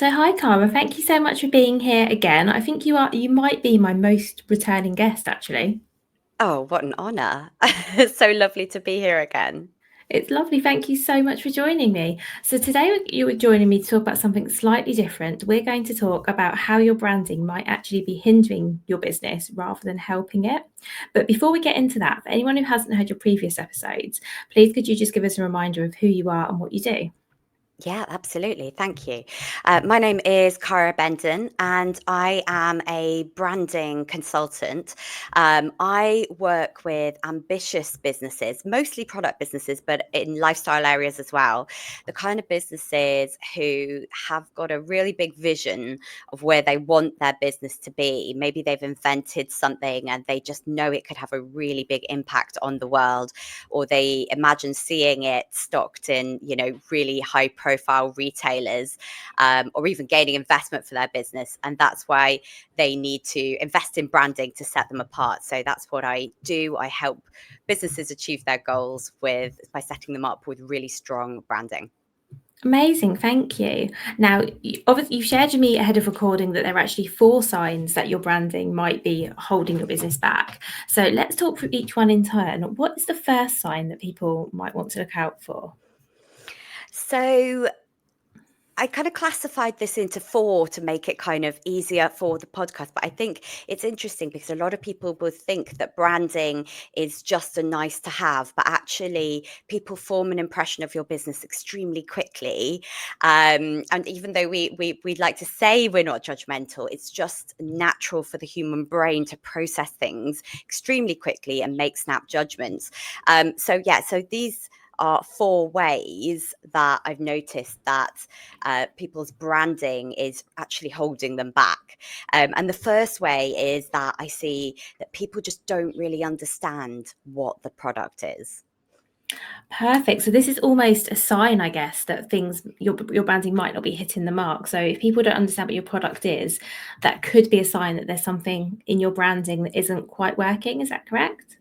So hi Cara, thank you so much for being here again. I think you might be my most returning guest actually. Oh, what an honor. It's so lovely to be here again. It's lovely. Thank you so much for joining me. So today you were joining me to talk about something slightly different. We're going to talk about how your branding might actually be hindering your business rather than helping it. But before we get into that, for anyone who hasn't heard your previous episodes, please could you just give us a reminder of who you are and what you do? Yeah, absolutely. Thank you. My name is Cara Bendon, and I am a branding consultant. I work with ambitious businesses, mostly product businesses, but in lifestyle areas as well. The kind of businesses who have got a really big vision of where they want their business to be. Maybe they've invented something and they just know it could have a really big impact on the world, or they imagine seeing it stocked in, really high profile retailers, or even gaining investment for their business. And that's why they need to invest in branding to set them apart. So that's what I do. I help businesses achieve their goals by setting them up with really strong branding. Amazing, thank you. Now, obviously, you shared with me ahead of recording that there are actually four signs that your branding might be holding your business back. So let's talk through each one in turn. What is the first sign that people might want to look out for? So I kind of classified this into four to make it kind of easier for the podcast. But I think it's interesting because a lot of people will think that branding is just a nice to have, but actually, people form an impression of your business extremely quickly. And even though we'd like to say we're not judgmental, it's just natural for the human brain to process things extremely quickly and make snap judgments. So these are four ways that I've noticed that people's branding is actually holding them back. And the first way is that I see that people just don't really understand what the product is. Perfect. So this is almost a sign, I guess, that your branding might not be hitting the mark. So if people don't understand what your product is, that could be a sign that there's something in your branding that isn't quite working. Is that correct?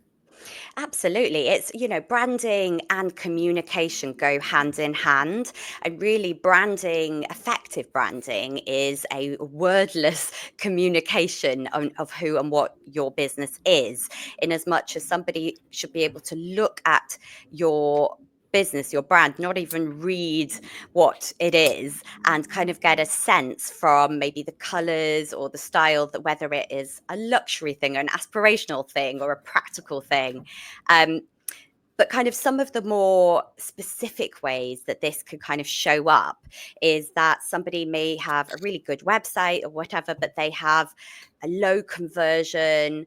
Absolutely. It's, branding and communication go hand in hand. And really, effective branding is a wordless communication of who and what your business is, in as much as somebody should be able to look at your business, your brand, not even read what it is, and kind of get a sense from maybe the colors or the style, that whether it is a luxury thing, an aspirational thing, or a practical thing. um, but kind of some of the more specific ways that this could kind of show up is that somebody may have a really good website or whatever, but they have a low conversion,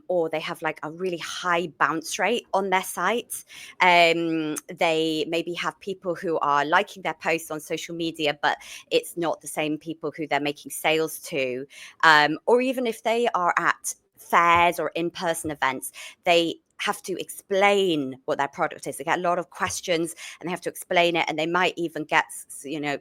or they have like a really high bounce rate on their site. They maybe have people who are liking their posts on social media, but it's not the same people who they're making sales to. Or even if they are at fairs or in-person events, they have to explain what their product is. They get a lot of questions and they have to explain it, and they might even get,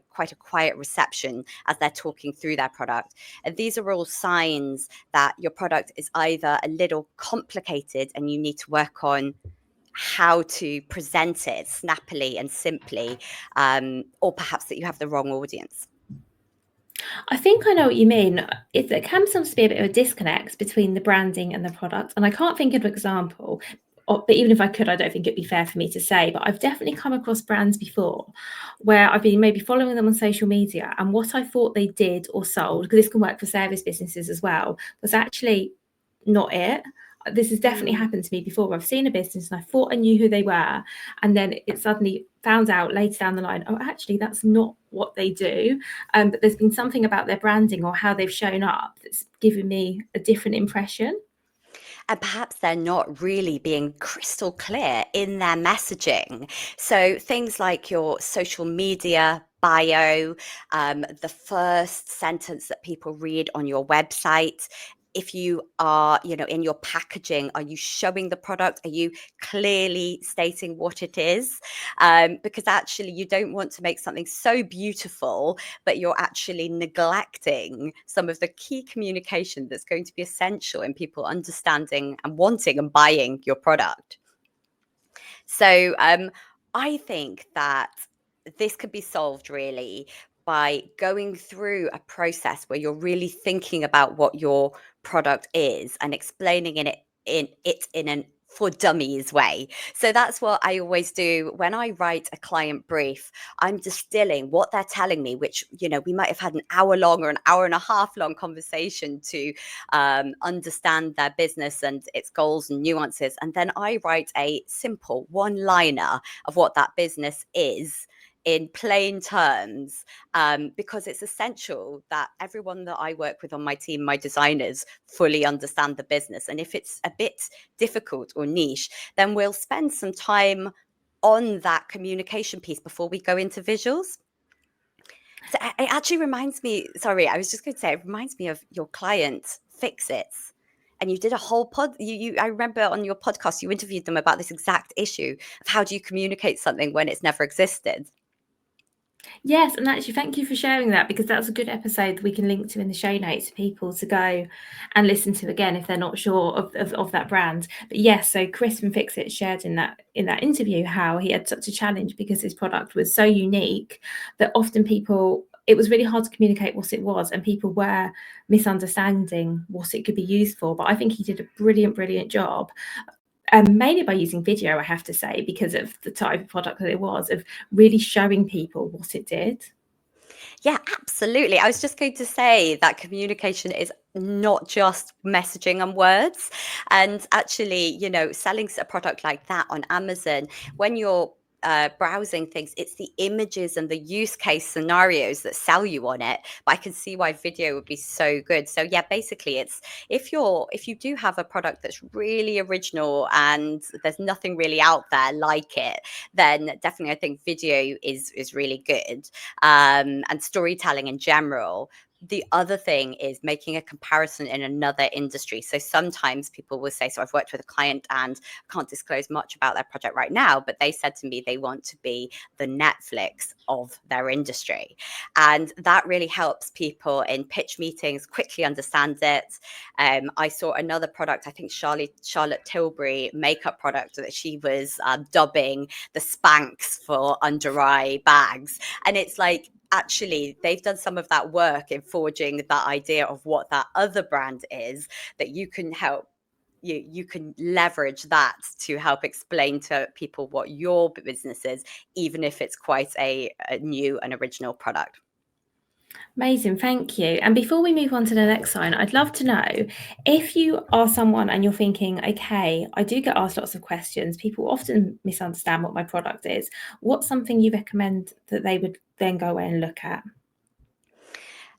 quite a quiet reception as they're talking through their product. And these are all signs that your product is either a little complicated and you need to work on how to present it snappily and simply, or perhaps that you have the wrong audience. I think I know what you mean. There can sometimes be a bit of a disconnect between the branding and the product. And I can't think of an example, but even if I could, I don't think it'd be fair for me to say. But I've definitely come across brands before where I've been maybe following them on social media, and what I thought they did or sold, because this can work for service businesses as well, was actually not it. This has definitely Mm. happened to me before. I've seen a business and I thought I knew who they were, and then it suddenly found out later down the line, oh, actually, that's not what they do. But there's been something about their branding or how they've shown up that's given me a different impression. And perhaps they're not really being crystal clear in their messaging. So things like your social media bio, the first sentence that people read on your website. If you are, in your packaging, are you showing the product? Are you clearly stating what it is? Because actually, you don't want to make something so beautiful, but you're actually neglecting some of the key communication that's going to be essential in people understanding and wanting and buying your product. So I think that this could be solved really by going through a process where you're really thinking about what your product is and explaining in an for dummies way. So that's what I always do when I write a client brief. I'm distilling what they're telling me, which, we might have had an hour long or an hour and a half long conversation to understand their business and its goals and nuances. And then I write a simple one liner of what that business is in plain terms, because it's essential that everyone that I work with on my team, my designers, fully understand the business. And if it's a bit difficult or niche, then we'll spend some time on that communication piece before we go into visuals. So it actually reminds me, sorry, I was just going to say, it reminds me of your client Fix It's. And you did a whole I remember on your podcast, you interviewed them about this exact issue of how do you communicate something when it's never existed. Yes, and actually, thank you for sharing that, because that's a good episode we can link to in the show notes for people to go and listen to again if they're not sure of that brand. But yes, so Chris from Fix It shared in that interview how he had such a challenge because his product was so unique that often it was really hard to communicate what it was, and people were misunderstanding what it could be used for. But I think he did a brilliant job, mainly by using video, I have to say, because of the type of product that it was, of really showing people what it did. Yeah, absolutely. I was just going to say that communication is not just messaging and words. And actually, selling a product like that on Amazon, when you're browsing things, it's the images and the use case scenarios that sell you on it. But I can see why video would be so good. So yeah, basically, it's if you do have a product that's really original and there's nothing really out there like it, then definitely I think video is really good, and storytelling in general. The other thing is making a comparison in another industry. So sometimes people will say, so I've worked with a client and I can't disclose much about their project right now, but they said to me they want to be the Netflix of their industry. And that really helps people in pitch meetings quickly understand it. I saw another product, I think Charlotte Tilbury makeup product that she was dubbing the Spanx for under eye bags. And it's like, actually they've done some of that work in forging that idea of what that other brand is, that you can help you can leverage that to help explain to people what your business is, even if it's quite a new and original product. Amazing, thank you. And before we move on to the next sign, I'd love to know if you are someone and you're thinking, okay, I do get asked lots of questions. People often misunderstand what my product is. What's something you recommend that they would then go away and look at?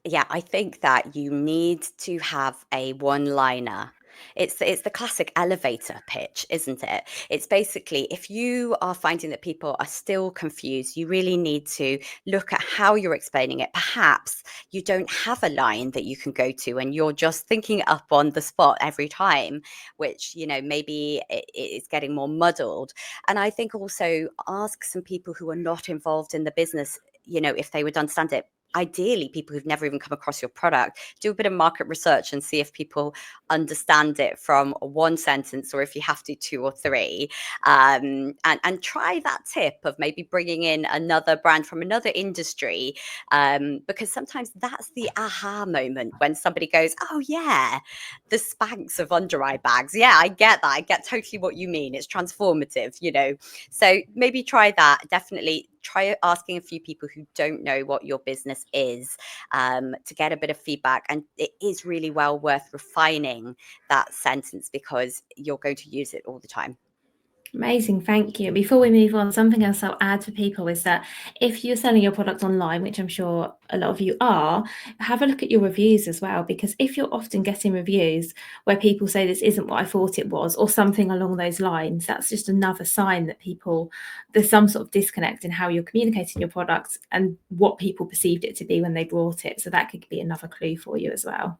Yeah, I think that you need to have a one-liner. It's the classic elevator pitch, isn't it? It's basically, if you are finding that people are still confused, you really need to look at how you're explaining it. Perhaps you don't have a line that you can go to and you're just thinking it up on the spot every time, which, maybe it's getting more muddled. And I think also ask some people who are not involved in the business, if they would understand it. Ideally, people who've never even come across your product, do a bit of market research and see if people understand it from one sentence, or if you have to two or three, and try that tip of maybe bringing in another brand from another industry, because sometimes that's the aha moment when somebody goes, oh yeah, the Spanx of under eye bags, yeah, I get that, I get totally what you mean, it's transformative. So maybe try that. Definitely try asking a few people who don't know what your business is, to get a bit of feedback. And it is really well worth refining that sentence because you're going to use it all the time. Amazing, thank you. Before we move on, something else I'll add for people is that if you're selling your product online, which I'm sure a lot of you are, have a look at your reviews as well, because if you're often getting reviews where people say this isn't what I thought it was, or something along those lines, that's just another sign that there's some sort of disconnect in how you're communicating your product and what people perceived it to be when they bought it. So that could be another clue for you as well.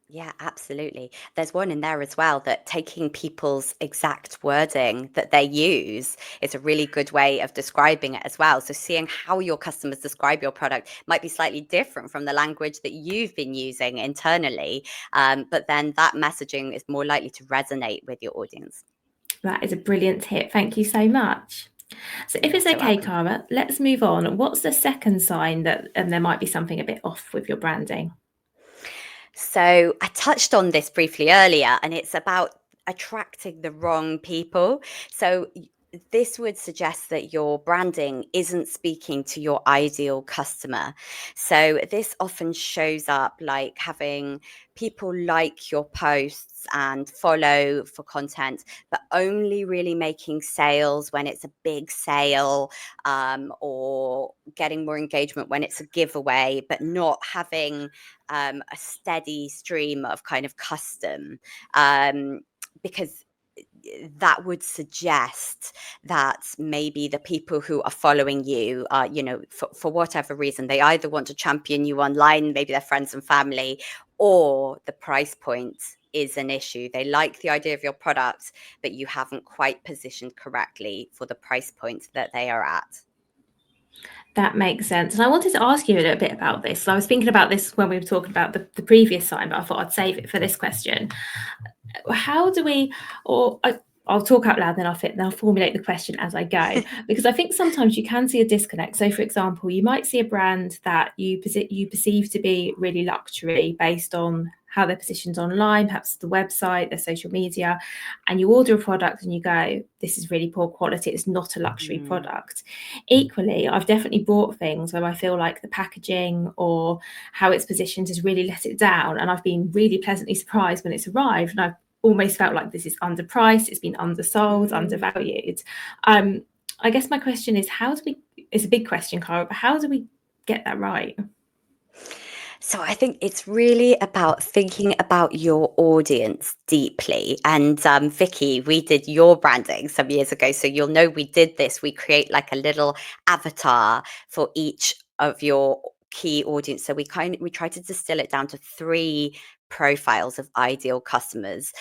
Yeah, absolutely. There's one in there as well, that taking people's exact wording that they use is a really good way of describing it as well. So seeing how your customers describe your product might be slightly different from the language that you've been using internally, but then that messaging is more likely to resonate with your audience. That is a brilliant tip. Thank you so much. So if You're it's so okay, welcome. Cara, let's move on. What's the second sign that there might be something a bit off with your branding? So I touched on this briefly earlier, and it's about attracting the wrong people. So this would suggest that your branding isn't speaking to your ideal customer. So this often shows up like having people like your posts and follow for content, but only really making sales when it's a big sale, or getting more engagement when it's a giveaway, but not having a steady stream of kind of custom, because that would suggest that maybe the people who are following you are, for whatever reason, they either want to champion you online, maybe their friends and family, or the price point is an issue. They like the idea of your product, but you haven't quite positioned correctly for the price point that they are at. That makes sense. And I wanted to ask you a little bit about this. So I was thinking about this when we were talking about the previous sign, but I thought I'd save it for this question. How do we, or I'll talk out loud, then I'll formulate the question as I go, because I think sometimes you can see a disconnect. So, for example, you might see a brand that you perceive to be really luxury based on how they're positioned online, perhaps the website, their social media, and you order a product and you go, this is really poor quality. It's not a luxury Mm. product. Equally, I've definitely bought things where I feel like the packaging or how it's positioned has really let it down, and I've been really pleasantly surprised when it's arrived, and I've almost felt like this is underpriced, it's been undersold, Mm. undervalued. I guess my question is, it's a big question, Cara, but how do we get that right? So I think it's really about thinking about your audience deeply. And Vicky, we did your branding some years ago, so you'll know we did this. We create like a little avatar for each of your key audience. So we try to distill it down to three profiles of ideal customers,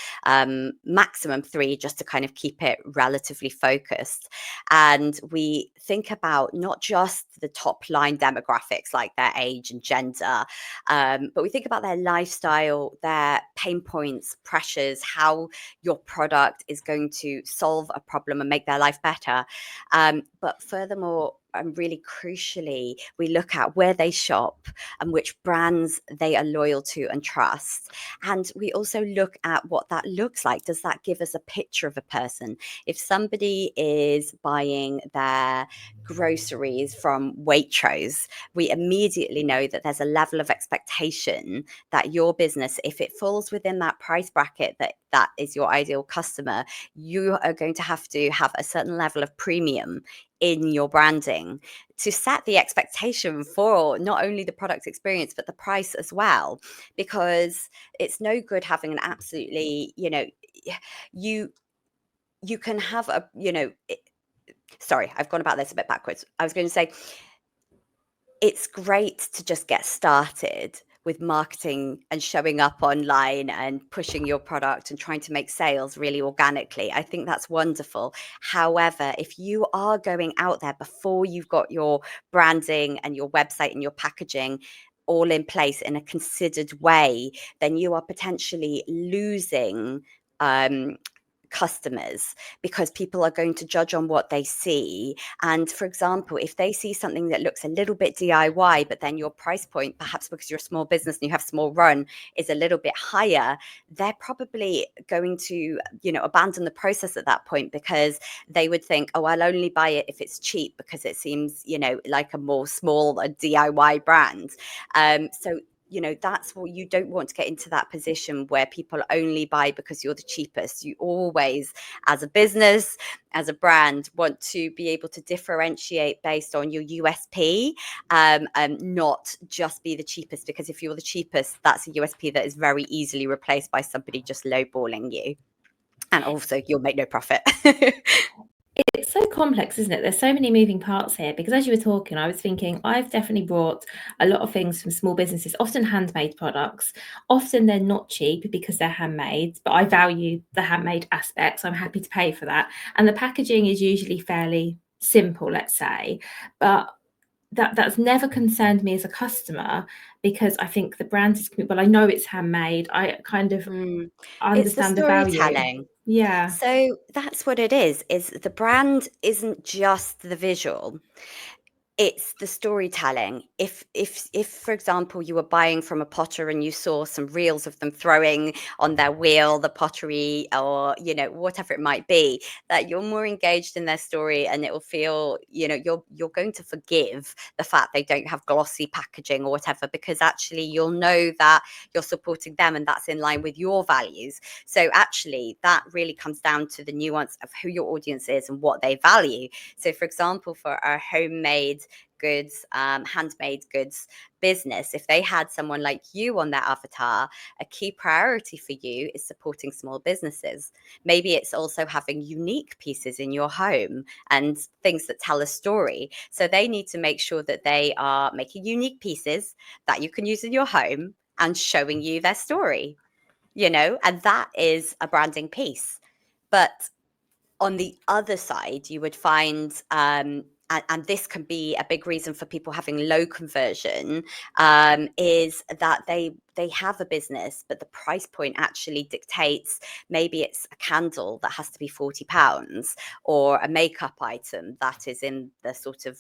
maximum three, just to kind of keep it relatively focused. And we think about not just the top line demographics like their age and gender, but we think about their lifestyle, their pain points, pressures, how your product is going to solve a problem and make their life better. But furthermore, and really crucially, we look at where they shop and which brands they are loyal to and trust. And we also look at what that looks like. Does that give us a picture of a person? If somebody is buying their groceries from Waitrose, we immediately know that there's a level of expectation that your business, if it falls within that price bracket that is your ideal customer, you are going to have a certain level of premium in your branding to set the expectation for not only the product experience but the price as well, because it's no good having an absolutely, you you can have a, sorry, I've gone about this a bit backwards. I was going to say it's great to just get started with marketing and showing up online and pushing your product and trying to make sales really organically. I think that's wonderful. However, if you are going out there before you've got your branding and your website and your packaging all in place in a considered way, then you are potentially losing um, customers, because people are going to judge on what they see. And for example, if they see something that looks a little bit DIY, but then your price point, perhaps because you're a small business and you have small run, is a little bit higher, they're probably going to, abandon the process at that point, because they would think, oh, I'll only buy it if it's cheap because it seems, like a more small a DIY brand. So that's what you don't want to get into, that position where people only buy because you're the cheapest. You always, as a business, as a brand, want to be able to differentiate based on your USP, and not just be the cheapest, because if you're the cheapest, that's a USP that is very easily replaced by somebody just lowballing you, and also you'll make no profit. It's so complex, isn't it? There's so many moving parts here, because as you were talking, I was thinking I've definitely bought a lot of things from small businesses, often handmade products. Often they're not cheap because they're handmade, but I value the handmade aspect, so I'm happy to pay for that. And the packaging is usually fairly simple, let's say, but that's never concerned me as a customer, because I think the brand is, well, I know it's handmade. I kind of Mm. It's the understand the value. storytelling. Yeah. So that's what it is the brand isn't just the visual, it's the storytelling. If for example you were buying from a potter and you saw some reels of them throwing on their wheel the pottery, or whatever it might be, that you're more engaged in their story, and it will feel, you're going to forgive the fact they don't have glossy packaging or whatever, because actually you'll know that you're supporting them and that's in line with your values. So actually that really comes down to the nuance of who your audience is and what they value. So for example, for our homemade goods, handmade goods business, if they had someone like you on their avatar, a key priority for you is supporting small businesses. Maybe it's also having unique pieces in your home and things that tell a story. So they need to make sure that they are making unique pieces that you can use in your home and showing you their story, and that is a branding piece. But on the other side, you would find, and this can be a big reason for people having low conversion, is that they have a business, but the price point actually dictates, maybe it's a candle that has to be £40, or a makeup item that is in the sort of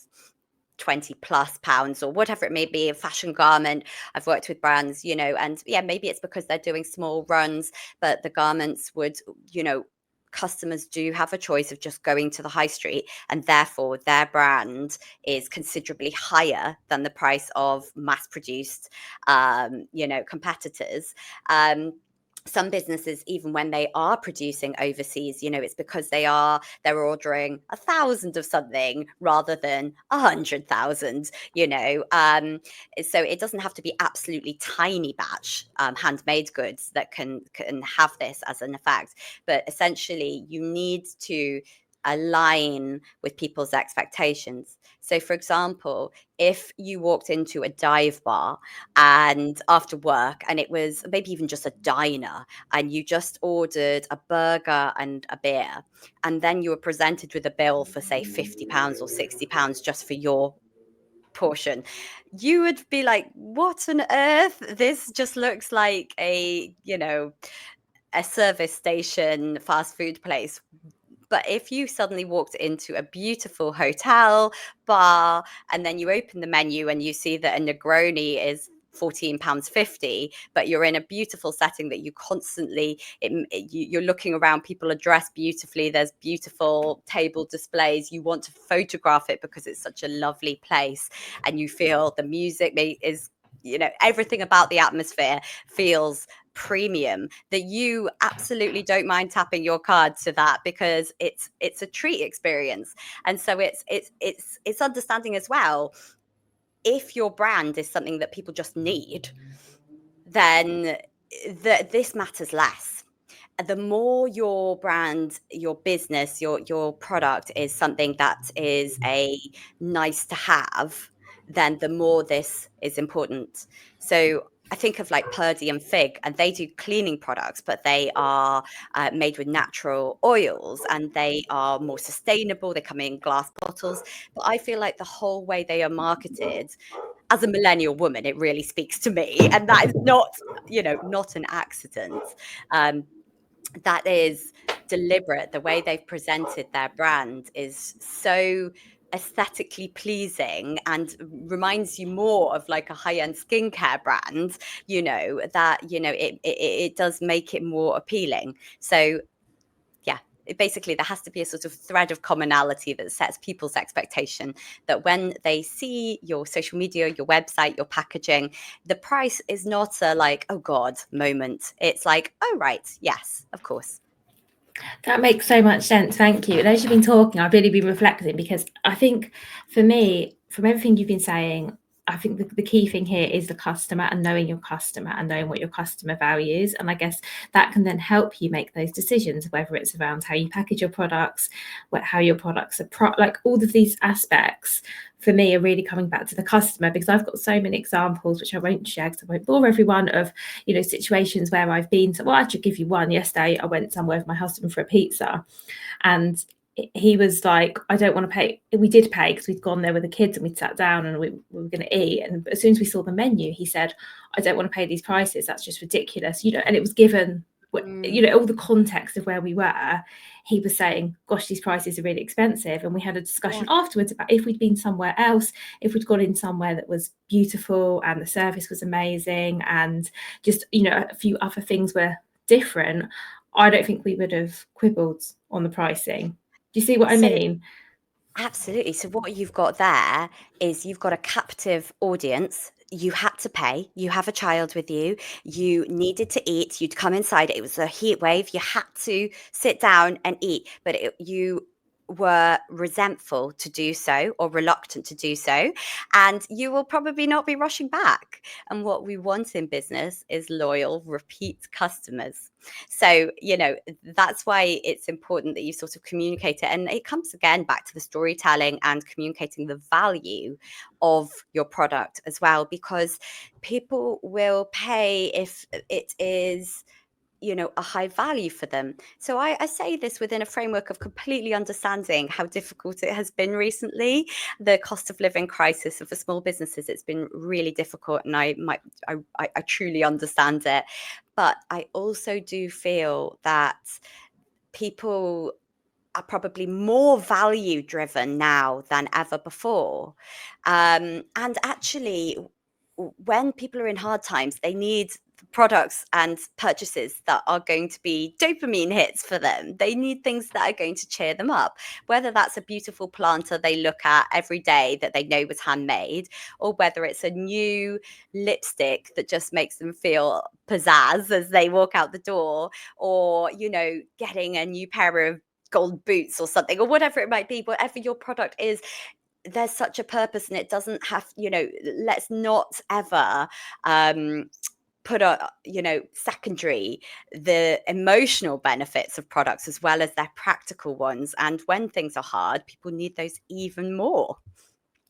20 plus pounds, or whatever it may be, a fashion garment. I've worked with brands, and yeah, maybe it's because they're doing small runs, but the garments would, customers do have a choice of just going to the high street, and therefore their brand is considerably higher than the price of mass produced, competitors. Some businesses, even when they are producing overseas, it's because they're ordering 1,000 of something rather than 100,000. So it doesn't have to be absolutely tiny batch, handmade goods that can have this as an effect, but essentially you need to align with people's expectations. So for example, if you walked into a dive bar and after work, and it was maybe even just a diner, and you just ordered a burger and a beer, and then you were presented with a bill for say £50 or £60 just for your portion, you would be like, what on earth? This just looks like a service station fast food place. But if you suddenly walked into a beautiful hotel bar, and then you open the menu and you see that a Negroni is £14.50, but you're in a beautiful setting that you constantly, you're looking around, people are dressed beautifully, there's beautiful table displays, you want to photograph it because it's such a lovely place, and you feel the music is, everything about the atmosphere feels premium, that you absolutely don't mind tapping your card to that, because it's a treat experience. And so it's understanding as well, if your brand is something that people just need, then this matters less. The more your brand, your business, your product is something that is a nice to have, then the more this is important. So I think of like Purdy and Fig, and they do cleaning products, but they are made with natural oils, and they are more sustainable. They come in glass bottles. But I feel like the whole way they are marketed, as a millennial woman, it really speaks to me. And that is not, not an accident. Um, that is deliberate. The way they've presented their brand is so aesthetically pleasing and reminds you more of like a high-end skincare brand, that it does make it more appealing. So yeah, basically there has to be a sort of thread of commonality that sets people's expectation, that when they see your social media, your website, your packaging, the price is not a like, oh God moment. It's like, oh right, yes, of course. That makes so much sense. Thank you. And as you've been talking, I've really been reflecting, because I think for me, from everything you've been saying, I think the key thing here is the customer, and knowing your customer and knowing what your customer values. And I guess that can then help you make those decisions, whether it's around how you package your products, how your products are like all of these aspects for me are really coming back to the customer, because I've got so many examples, which I won't share because I won't bore everyone, of, situations where I've been to, well, I should give you one. Yesterday, I went somewhere with my husband for a pizza, and he was like, I don't want to pay. We did pay because we'd gone there with the kids and we'd sat down and we were going to eat. And as soon as we saw the menu, he said, I don't want to pay these prices. That's just ridiculous. And it was given you know, all the context of where we were, he was saying, gosh, these prices are really expensive. And we had a discussion afterwards about if we'd been somewhere else, if we'd gone in somewhere that was beautiful and the service was amazing and just, you know, a few other things were different, I don't think we would have quibbled on the pricing. Do you see what I So mean? absolutely. So what you've got there is you've got a captive audience. You had to pay. You have a child with you. You needed to eat. You'd come inside. It was a heat wave. You had to sit down and eat, but you were resentful to do so or reluctant to do so, and you will probably not be rushing back. And what we want in business is loyal, repeat customers. So, that's why it's important that you sort of communicate it. And it comes again back to the storytelling and communicating the value of your product as well, because people will pay if it is a high value for them. So I say this within a framework of completely understanding how difficult it has been recently. The cost of living crisis for small businesses, it's been really difficult, and I truly understand it. But I also do feel that people are probably more value driven now than ever before. And actually, when people are in hard times, they need products and purchases that are going to be dopamine hits for them. They need things that are going to cheer them up, whether that's a beautiful planter they look at every day that they know was handmade, or whether it's a new lipstick that just makes them feel pizzazz as they walk out the door, or, getting a new pair of gold boots or something, or whatever it might be. Whatever your product is, there's such a purpose, and it doesn't have, let's not ever put secondary the emotional benefits of products as well as their practical ones. And when things are hard, people need those even more.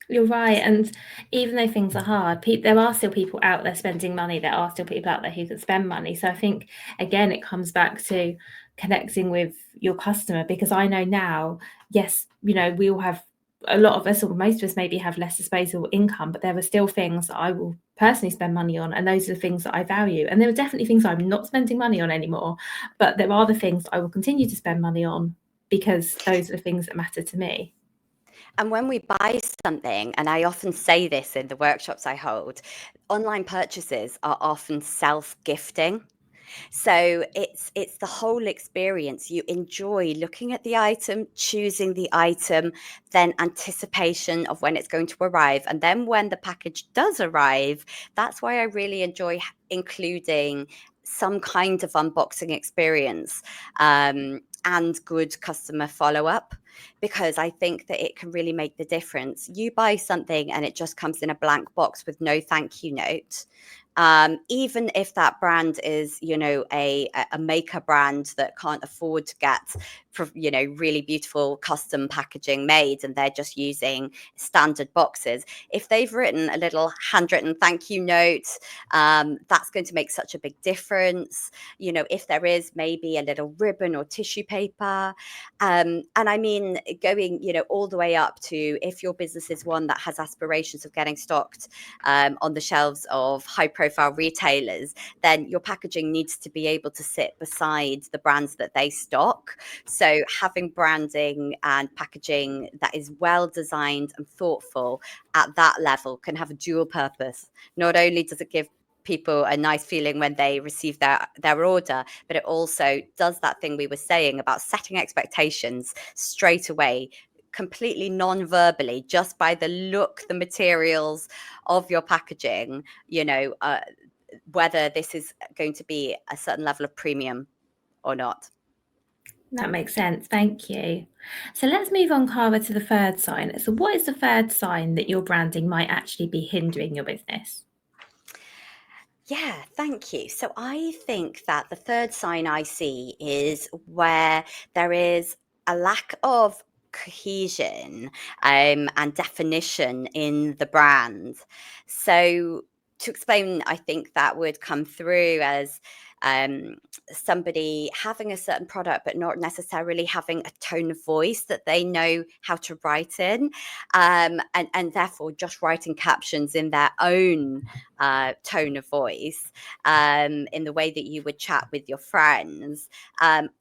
You're right. And even though things are hard, there are still people out there spending money. There are still people out there who can spend money. So I think, again, it comes back to connecting with your customer, because I know now, yes, you know, we all have, a lot of us, or most of us maybe have less disposable income, but there are still things that I will personally spend money on. And those are the things that I value. And there are definitely things I'm not spending money on anymore. But there are the things I will continue to spend money on because those are the things that matter to me. And when we buy something, and I often say this in the workshops I hold, online purchases are often self-gifting. So it's the whole experience. You enjoy looking at the item, choosing the item, then anticipation of when it's going to arrive. And then when the package does arrive, that's why I really enjoy including some kind of unboxing experience, and good customer follow-up, because I think that it can really make the difference. You buy something and it just comes in a blank box with no thank you note. Even if that brand is, a maker brand that can't afford to get, really beautiful custom packaging made, and they're just using standard boxes. If they've written a little handwritten thank you note, that's going to make such a big difference. If there is maybe a little ribbon or tissue paper, and I mean, going, all the way up to, if your business is one that has aspirations of getting stocked on the shelves of high profile retailers, then your packaging needs to be able to sit beside the brands that they stock. So having branding and packaging that is well designed and thoughtful at that level can have a dual purpose. Not only does it give people a nice feeling when they receive their order, but it also does that thing we were saying about setting expectations straight away, completely non-verbally, just by the look, the materials of your packaging, whether this is going to be a certain level of premium or not. That makes sense. Thank you. So let's move on, Cara, to the third sign. So, what is the third sign that your branding might actually be hindering your business? Yeah, thank you. So I think that the third sign I see is where there is a lack of cohesion, and definition in the brand. So to explain, I think that would come through as, um, somebody having a certain product, but not necessarily having a tone of voice that they know how to write in, and therefore just writing captions in their own tone of voice, in the way that you would chat with your friends.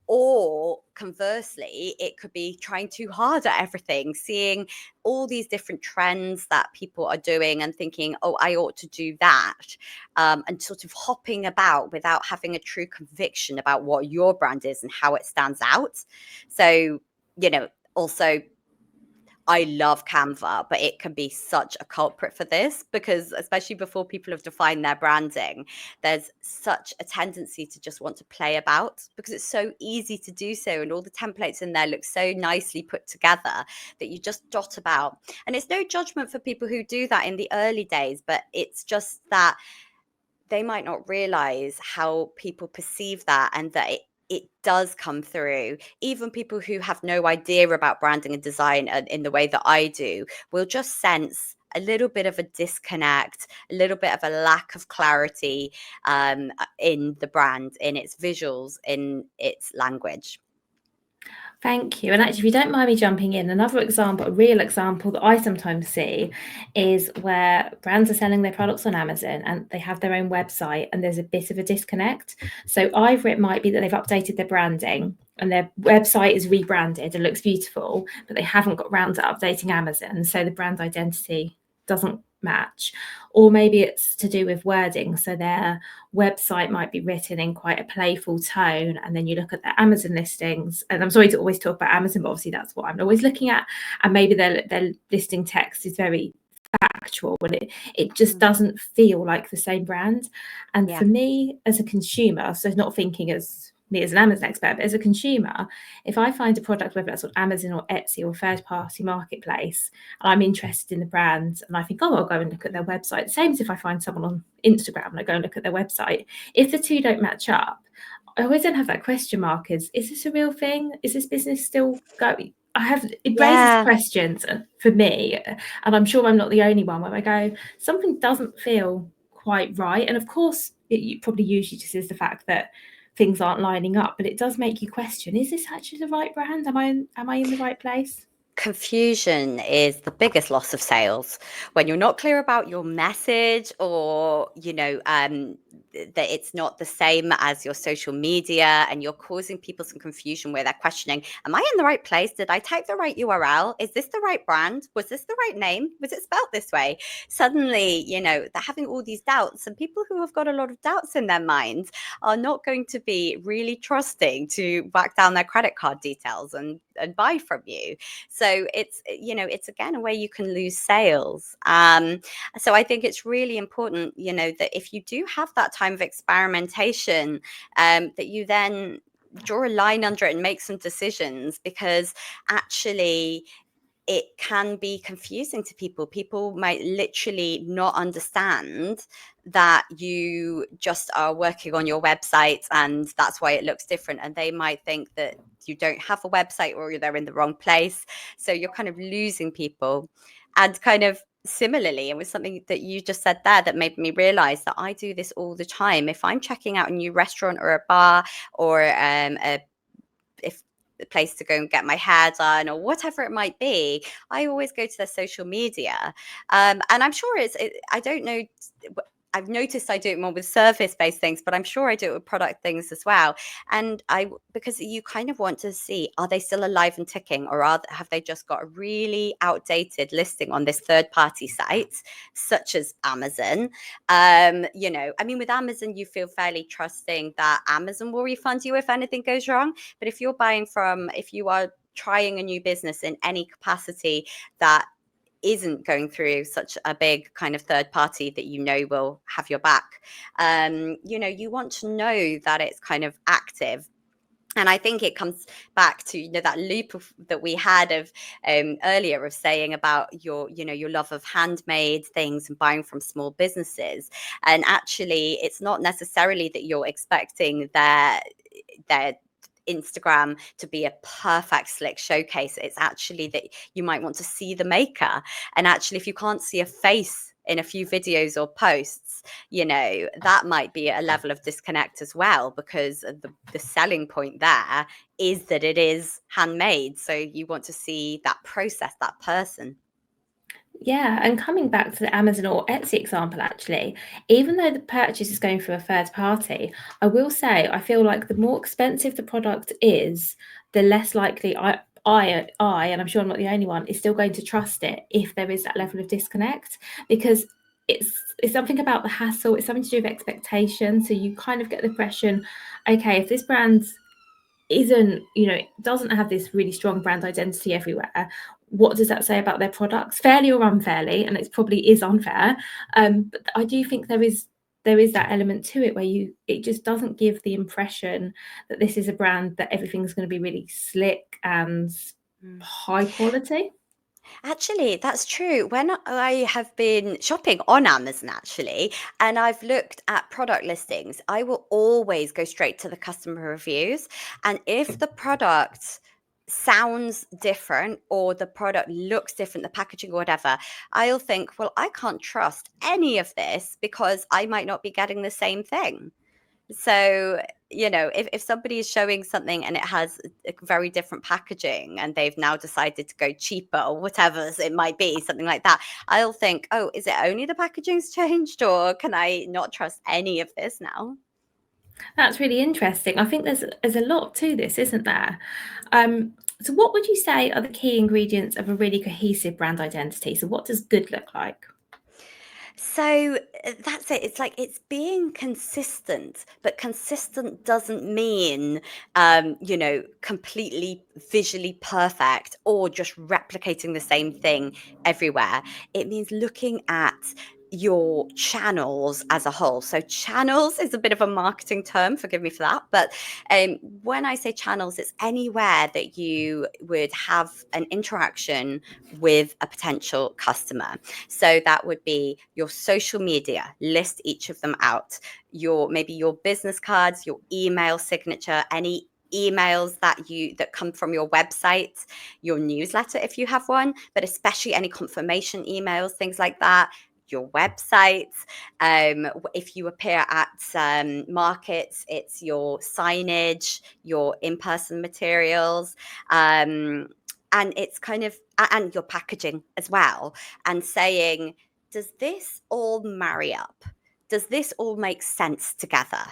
Or conversely, it could be trying too hard at everything, seeing all these different trends that people are doing and thinking, oh, I ought to do that, and sort of hopping about without having a true conviction about what your brand is and how it stands out. So, also, I love Canva, but it can be such a culprit for this, because especially before people have defined their branding, there's such a tendency to just want to play about, because it's so easy to do so. And all the templates in there look so nicely put together that you just dot about. And it's no judgment for people who do that in the early days, but it's just that they might not realize how people perceive that, and that it does come through. Even people who have no idea about branding and design in the way that I do will just sense a little bit of a disconnect, a little bit of a lack of clarity, in the brand, in its visuals, in its language. Thank you. And actually, if you don't mind me jumping in, another example, a real example that I sometimes see is where brands are selling their products on Amazon and they have their own website and there's a bit of a disconnect. So either it might be that they've updated their branding and their website is rebranded and looks beautiful, but they haven't got round to updating Amazon. So the brand identity doesn't match. Or maybe it's to do with wording. So their website might be written in quite a playful tone, and then you look at their Amazon listings, and I'm sorry to always talk about Amazon, but obviously that's what I'm always looking at, and maybe their listing text is very factual, and it just doesn't feel like the same brand. And Yeah. for me as a consumer, so not thinking as me as an Amazon expert, but as a consumer, if I find a product, whether that's on Amazon or Etsy or third party marketplace, and I'm interested in the brand and I think, oh, I'll go and look at their website. Same as if I find someone on Instagram and I go and look at their website. If the two don't match up, I always then have that question mark: is this a real thing? Is this business still going? It raises Yeah. questions for me, and I'm sure I'm not the only one, where I go, something doesn't feel quite right. And of course, it probably usually just is the fact that things aren't lining up, but it does make you question: is this actually the right brand? Am I in the right place? Confusion is the biggest loss of sales. When you're not clear about your message, or that it's not the same as your social media, and you're causing people some confusion where they're questioning, am I in the right place? Did I type the right URL? Is this the right brand? Was this the right name? Was it spelled this way? Suddenly, they're having all these doubts, and people who have got a lot of doubts in their minds are not going to be really trusting to whack down their credit card details and buy from you. So it's again a way you can lose sales. So I think it's really important, that if you do have that time of experimentation, that you then draw a line under it and make some decisions, because actually it can be confusing to people. People might literally not understand that you just are working on your website and that's why it looks different. And they might think that you don't have a website, or they're in the wrong place. So you're kind of losing people. And kind of similarly, it was something that you just said there that made me realize that I do this all the time. If I'm checking out a new restaurant or a bar, or if the place to go and get my hair done, or whatever it might be, I always go to their social media. And I'm sure I don't know. I've noticed I do it more with service-based things, but I'm sure I do it with product things as well. And because you kind of want to see, are they still alive and ticking, or have they just got a really outdated listing on this third-party site, such as Amazon? I mean, with Amazon, you feel fairly trusting that Amazon will refund you if anything goes wrong. But if you are trying a new business in any capacity that isn't going through such a big kind of third party that will have your back, you want to know that it's kind of active. And I think it comes back to that loop that we had of earlier, of saying about your love of handmade things and buying from small businesses. And actually, it's not necessarily that you're expecting their Instagram to be a perfect slick showcase. It's actually that you might want to see the maker. And actually, if you can't see a face in a few videos or posts, that might be a level of disconnect as well, because the selling point there is that it is handmade. So you want to see that process, that person. Yeah, and coming back to the Amazon or Etsy example, actually, even though the purchase is going through a third party, I will say I feel like the more expensive the product is, the less likely and I'm sure I'm not the only one, is still going to trust it if there is that level of disconnect, because it's something about the hassle, it's something to do with expectation. So you kind of get the impression, okay, if this brand isn't, doesn't have this really strong brand identity everywhere, what does that say about their products, fairly or unfairly? And it probably is unfair, but I do think there is that element to it where it just doesn't give the impression that this is a brand that everything's going to be really slick and Mm. high quality. Actually, that's true. When I have been shopping on Amazon, actually, and I've looked at product listings, I will always go straight to the customer reviews. And if the product sounds different or the product looks different, the packaging or whatever, I'll think, well, I can't trust any of this because I might not be getting the same thing. So, if somebody is showing something and it has a very different packaging and they've now decided to go cheaper or whatever it might be, something like that, I'll think, oh, is it only the packaging's changed or can I not trust any of this now? That's really interesting. I think there's a lot to this, isn't there? So what would you say are the key ingredients of a really cohesive brand identity? So what does good look like? So that's it. It's like it's being consistent, but consistent doesn't mean, completely visually perfect or just replicating the same thing everywhere. It means looking at your channels as a whole. So channels is a bit of a marketing term, forgive me for that. But when I say channels, it's anywhere that you would have an interaction with a potential customer. So that would be your social media, list each of them out. Maybe your business cards, your email signature, any emails that come from your website, your newsletter if you have one, but especially any confirmation emails, things like that. Your website. If you appear at markets, it's your signage, your in-person materials, and it's kind of and your packaging as well, and saying, does this all marry up? Does this all make sense together?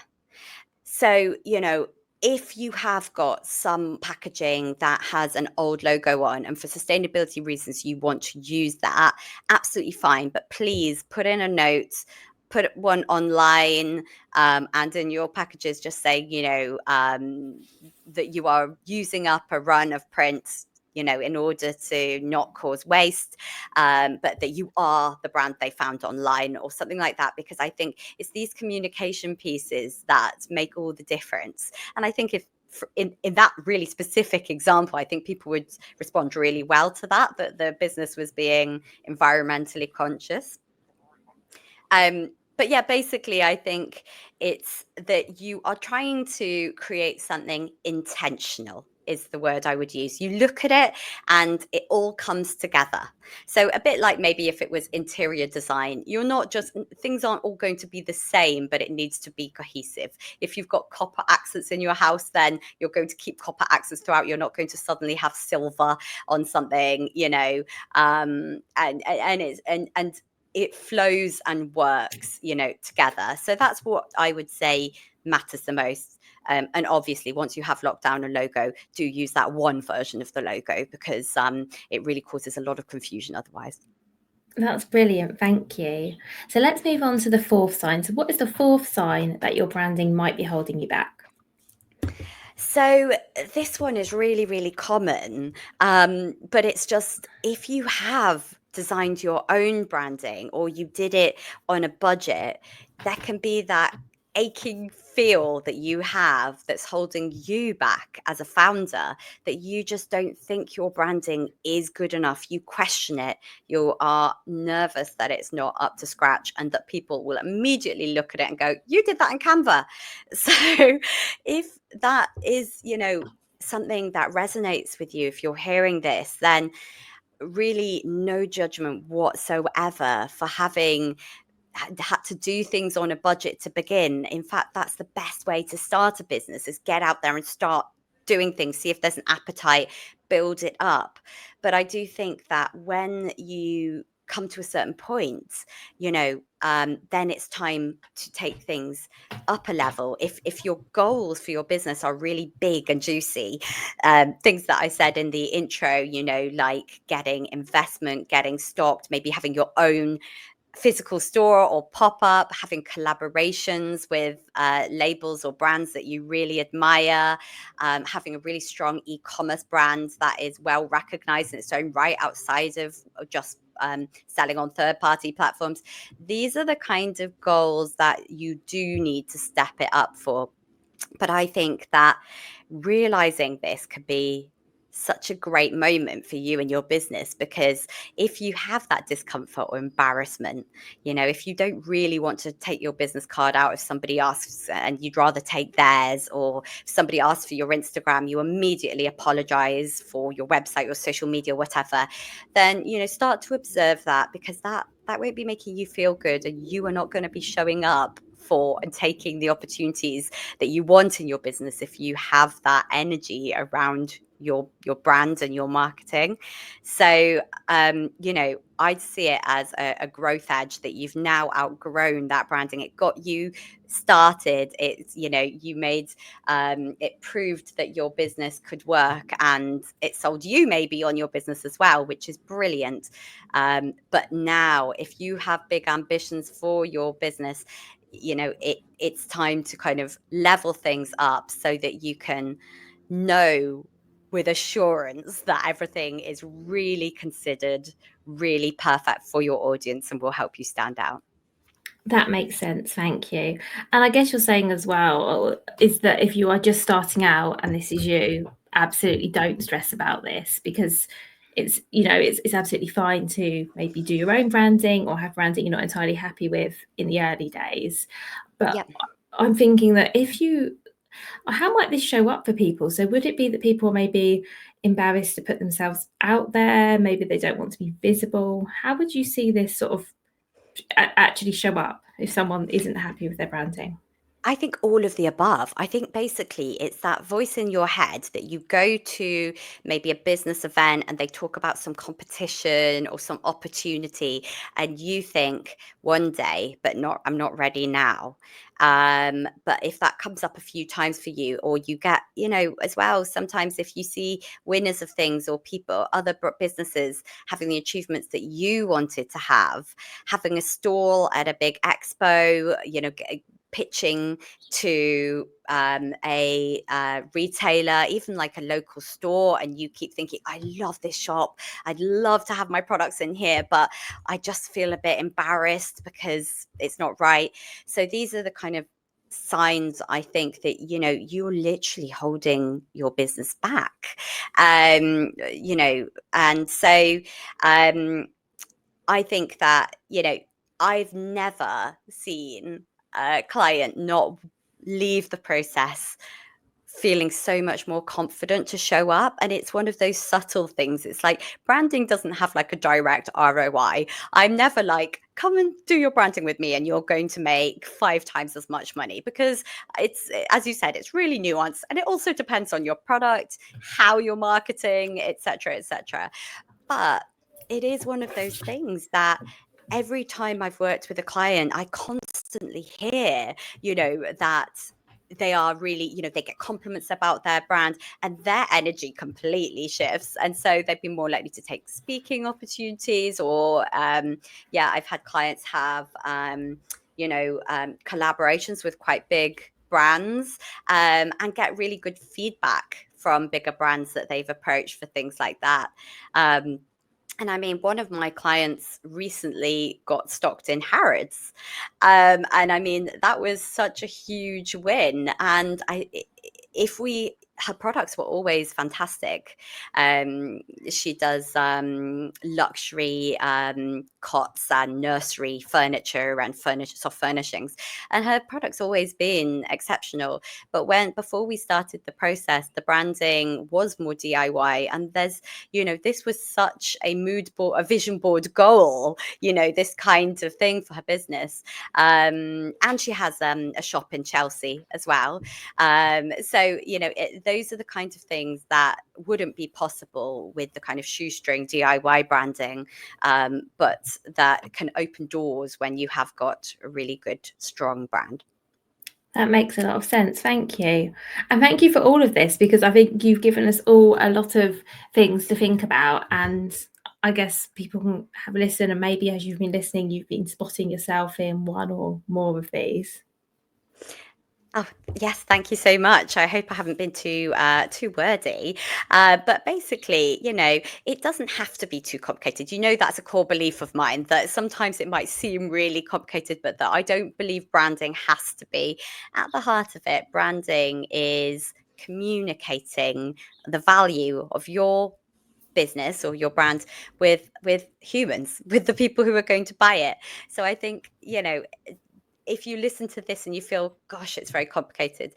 So, if you have got some packaging that has an old logo on, and for sustainability reasons, you want to use that, absolutely fine. But please put in a note, put one online, and in your packages, just say, that you are using up a run of print. In order to not cause waste, but that you are the brand they found online or something like that, because I think it's these communication pieces that make all the difference. And I think if in that really specific example, I think people would respond really well to that the business was being environmentally conscious. But yeah, basically, I think it's that you are trying to create something intentional, is the word I would use. You look at it and it all comes together. So, a bit like maybe if it was interior design, you're not just, things aren't all going to be the same, but it needs to be cohesive. If you've got copper accents in your house, then you're going to keep copper accents throughout. You're not going to suddenly have silver on something, and it flows and works, together. So that's what I would say matters the most. And obviously, once you have locked down a logo, do use that one version of the logo, because it really causes a lot of confusion otherwise. That's brilliant. Thank you. So let's move on to the fourth sign. So what is the fourth sign that your branding might be holding you back? So this one is really, really common, but it's just if you have designed your own branding or you did it on a budget, there can be that aching feel that you have that's holding you back as a founder, that you just don't think your branding is good enough. You question it. You are nervous that it's not up to scratch and that people will immediately look at it and go, you did that in Canva. So if that is, something that resonates with you, if you're hearing this, then really no judgment whatsoever for having had to do things on a budget to begin. In fact, that's the best way to start a business, is get out there and start doing things, see if there's an appetite, build it up. But I do think that when you come to a certain point, then it's time to take things up a level. If your goals for your business are really big and juicy, things that I said in the intro, like getting investment, getting stocked, maybe having your own physical store or pop up, having collaborations with labels or brands that you really admire, having a really strong e-commerce brand that is well recognized in its own right outside of just selling on third-party platforms. These are the kind of goals that you do need to step it up for. But I think that realizing this could be such a great moment for you and your business, because if you have that discomfort or embarrassment, if you don't really want to take your business card out if somebody asks and you'd rather take theirs, or if somebody asks for your Instagram, you immediately apologize for your website or social media, whatever, then, start to observe that, because that won't be making you feel good, and you are not going to be showing up for and taking the opportunities that you want in your business if you have that energy around your brand and your marketing. So I'd see it as a growth edge, that you've now outgrown that branding. It got you started. It's you made it proved that your business could work, and it sold you maybe on your business as well, which is brilliant. But now if you have big ambitions for your business, it's time to kind of level things up so that you can know with assurance that everything is really considered, really perfect for your audience, and will help you stand out. That makes sense. Thank you. And I guess you're saying as well is that if you are just starting out and this is you, absolutely don't stress about this, because it's absolutely fine to maybe do your own branding or have branding you're not entirely happy with in the early days. But Yep. I'm thinking that how might this show up for people? So would it be that people are maybe embarrassed to put themselves out there? Maybe they don't want to be visible. How would you see this sort of actually show up if someone isn't happy with their branding? I think all of the above. I think basically it's that voice in your head that you go to maybe a business event and they talk about some competition or some opportunity, and you think one day, but I'm not ready now. But if that comes up a few times for you, or you get, as well, sometimes if you see winners of things or people, other businesses having the achievements that you wanted to have, having a stall at a big expo, pitching to a retailer, even like a local store, and you keep thinking, I love this shop, I'd love to have my products in here, but I just feel a bit embarrassed because it's not right. So these are the kind of signs, I think, that you're literally holding your business back. And so I think that I've never seen a client not leave the process feeling so much more confident to show up. And it's one of those subtle things. It's like branding doesn't have like a direct ROI. I'm never like, come and do your branding with me and you're going to make 5 times as much money, because it's, as you said, it's really nuanced, and it also depends on your product, how you're marketing, etc., etc. But it is one of those things that every time I've worked with a client, I constantly hear, that they are really, they get compliments about their brand and their energy completely shifts. And so they've been more likely to take speaking opportunities, or, I've had clients have, collaborations with quite big brands, and get really good feedback from bigger brands that they've approached for things like that. And I mean, one of my clients recently got stocked in Harrods. And I mean, that was such a huge win. And her products were always fantastic. She does luxury cots and nursery furniture and soft furnishings. And her products always been exceptional. But before we started the process, the branding was more DIY. And this was such a mood board, a vision board goal, this kind of thing for her business. And she has a shop in Chelsea as well. So, those are the kinds of things that wouldn't be possible with the kind of shoestring DIY branding, but that can open doors when you have got a really good, strong brand. That makes a lot of sense. Thank you. And thank you for all of this, because I think you've given us all a lot of things to think about. And I guess people can have a listen, and maybe as you've been listening, you've been spotting yourself in one or more of these. Oh, yes, thank you so much. I hope I haven't been too wordy. But basically, it doesn't have to be too complicated. That's a core belief of mine, that sometimes it might seem really complicated, but that I don't believe branding has to be. At the heart of it, branding is communicating the value of your business or your brand with humans, with the people who are going to buy it. So I think, if you listen to this and you feel, gosh, it's very complicated,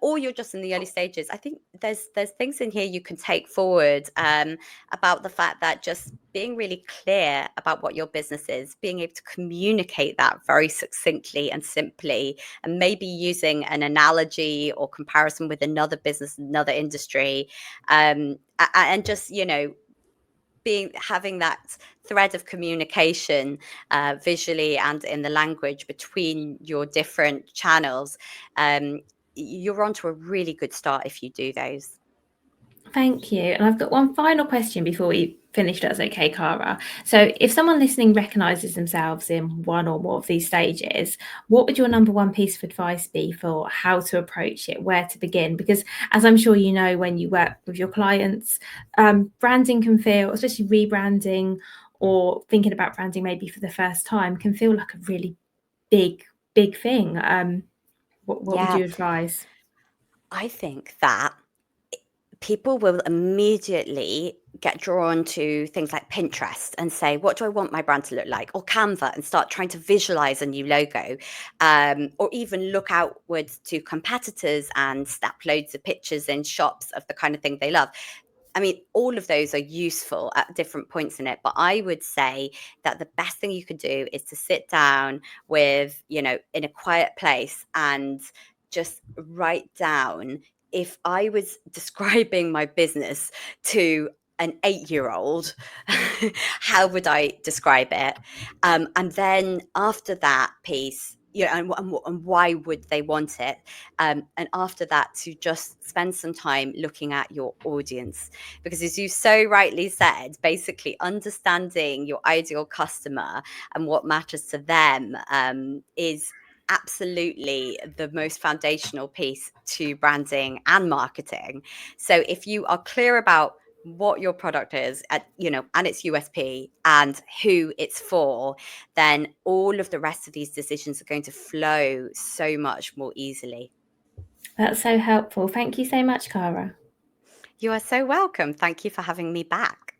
or you're just in the early stages, I think there's things in here you can take forward, about the fact that just being really clear about what your business is, being able to communicate that very succinctly and simply, and maybe using an analogy or comparison with another business, another industry, and just having that thread of communication, visually and in the language between your different channels, you're on to a really good start if you do those. Thank you. And I've got one final question before we finish. That's okay, Cara. So if someone listening recognises themselves in one or more of these stages, what would your number one piece of advice be for how to approach it, where to begin? Because as I'm sure you know, when you work with your clients, branding can feel, especially rebranding or thinking about branding maybe for the first time, can feel like a really big thing. What would Yeah, you advise? I think that people will immediately get drawn to things like Pinterest and say, what do I want my brand to look like? Or Canva, and start trying to visualize a new logo, or even look outwards to competitors and snap loads of pictures in shops of the kind of thing they love. I mean, all of those are useful at different points in it, but I would say that the best thing you could do is to sit down with, in a quiet place, and just write down, if I was describing my business to an 8-year-old, how would I describe it? And then after that piece, and why would they want it? And after that, to just spend some time looking at your audience, because as you so rightly said, basically understanding your ideal customer and what matters to them, is absolutely the most foundational piece to branding and marketing. So if you are clear about what your product is, and its USP and who it's for, then all of the rest of these decisions are going to flow so much more easily. That's so helpful. Thank you so much, Cara. You are so welcome. Thank you for having me back.